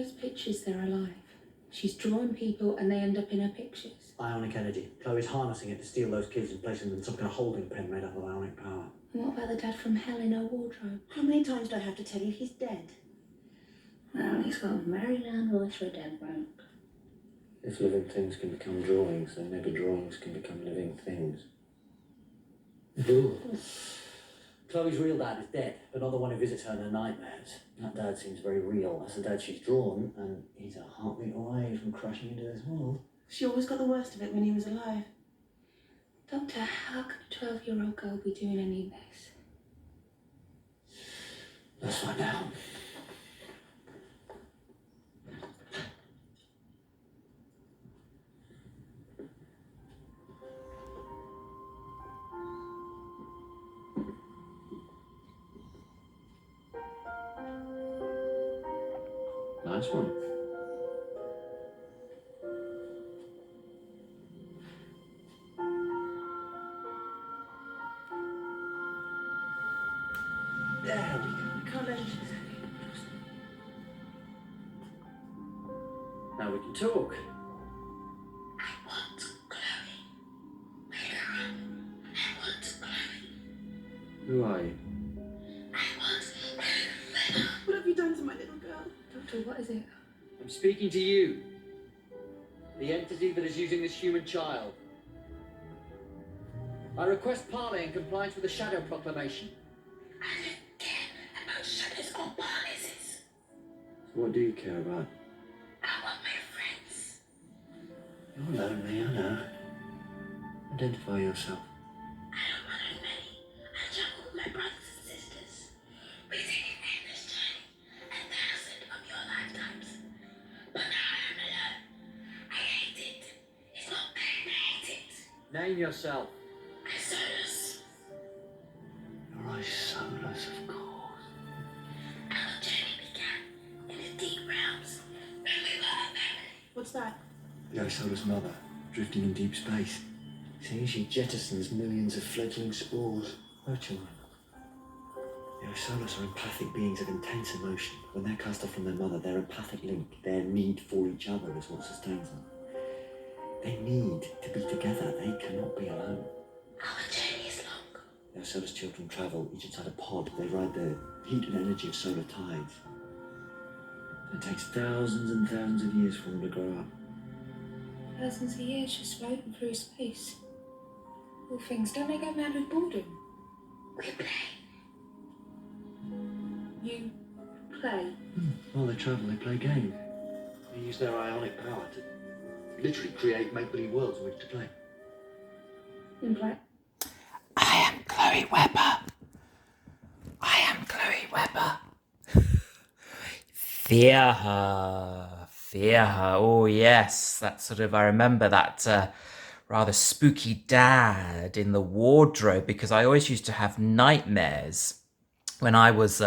those pictures, they're alive. She's drawing people and they end up in her pictures. Ionic energy. Chloe's harnessing it to steal those kids and placing them in some kind of holding pen made up of ionic power. And what about the dad from hell in her wardrobe? How many times do I have to tell you he's dead? Well, he's got a very loud voice for a dead bloke. If living things can become drawings, then maybe drawings can become living things. Ooh. Chloe's real dad is dead, but not the one who visits her in her nightmares. That dad seems very real. That's the dad she's drawn, and he's a heartbeat away from crashing into this world. She always got the worst of it when he was alive. Doctor, how could a 12-year-old girl be doing any of this? Let's find out. Nice one. There we go. I can't let it. Now we can talk. I want Chloe. Wake her up. I want Chloe. Who are you? I want Chloe. What have you done to my little girl? Doctor, what is it? I'm speaking to you. The entity that is using this human child. I request parley in compliance with the Shadow Proclamation. I don't care about shadows or policies. So what do you care about? I want my friends. You're lonely, I know. Identify yourself. I don't want as many. I juggle with my brothers and sisters. We take an endless journey, 1,000 of your lifetimes. But now I am alone. I hate it. It's not pain, I hate it. Name yourself. I'm soulless. You're a soulless, of course. Our journey began in the deep realms when we were a family. What's that? Your soulless mother, drifting in deep space. See, she jettisons millions of fledgling spores. Her children. The Osolas are empathic beings of intense emotion. When they're cast off from their mother, their empathic link, their need for each other is what sustains them. They need to be together. They cannot be alone. Our journey is long. The Osolas children travel, each inside a pod. They ride the heat and energy of solar tides. It takes thousands and thousands of years for them to grow up. Thousands of years just floating through space. All things, don't they go mad with boredom? We play. You play? While they travel, they play games. They use their ionic power to literally create make-believe worlds in which to play. In play? I am Chloe Webber. I am Chloe Webber. Fear her. Fear her. Oh, yes. That sort of, I remember that rather spooky dad in the wardrobe, because I always used to have nightmares when I was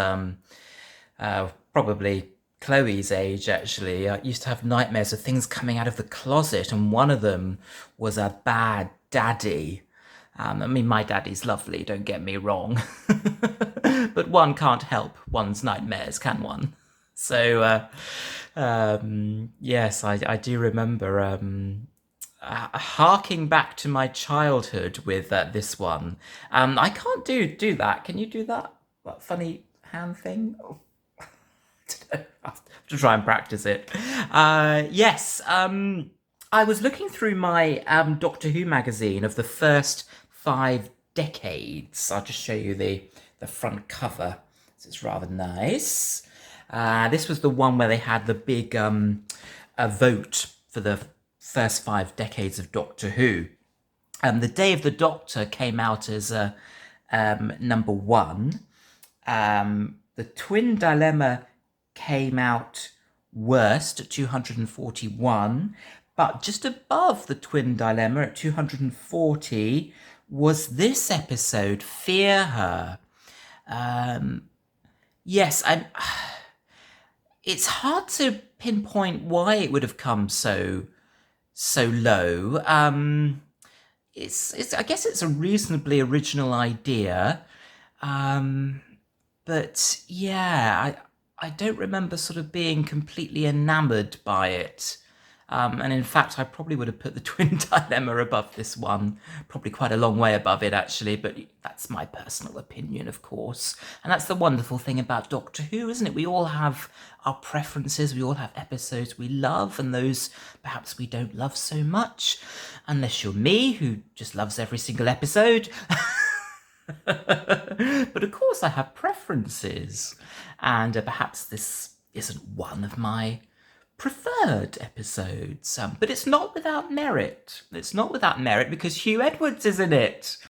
probably Chloe's age, actually. I used to have nightmares of things coming out of the closet, and one of them was a bad daddy. I mean, my daddy's lovely, don't get me wrong. But one can't help one's nightmares, can one? So, yes, I do remember harking back to my childhood with this one. I can't do that. Can you do that? That funny hand thing? Oh. I have to try and practice it. Yes, I was looking through my Doctor Who magazine of the first 5 decades. I'll just show you the front cover. This is rather nice. This was the one where they had the big vote for the first 5 decades of Doctor Who. The Day of the Doctor came out as number 1. The Twin Dilemma came out worst at 241, but just above the Twin Dilemma at 240 was this episode, Fear Her. Yes, it's hard to pinpoint why it would have come so low. It's I guess it's a reasonably original idea, but yeah, I don't remember sort of being completely enamoured by it. And in fact, I probably would have put the Twin Dilemma above this one, probably quite a long way above it, actually, but that's my personal opinion, of course. And that's the wonderful thing about Doctor Who, isn't it? We all have our preferences, we all have episodes we love, and those perhaps we don't love so much, unless you're me, who just loves every single episode. But of course, I have preferences, and perhaps this isn't one of my preferred episodes, but it's not without merit. It's not without merit because Hugh Edwards is in it.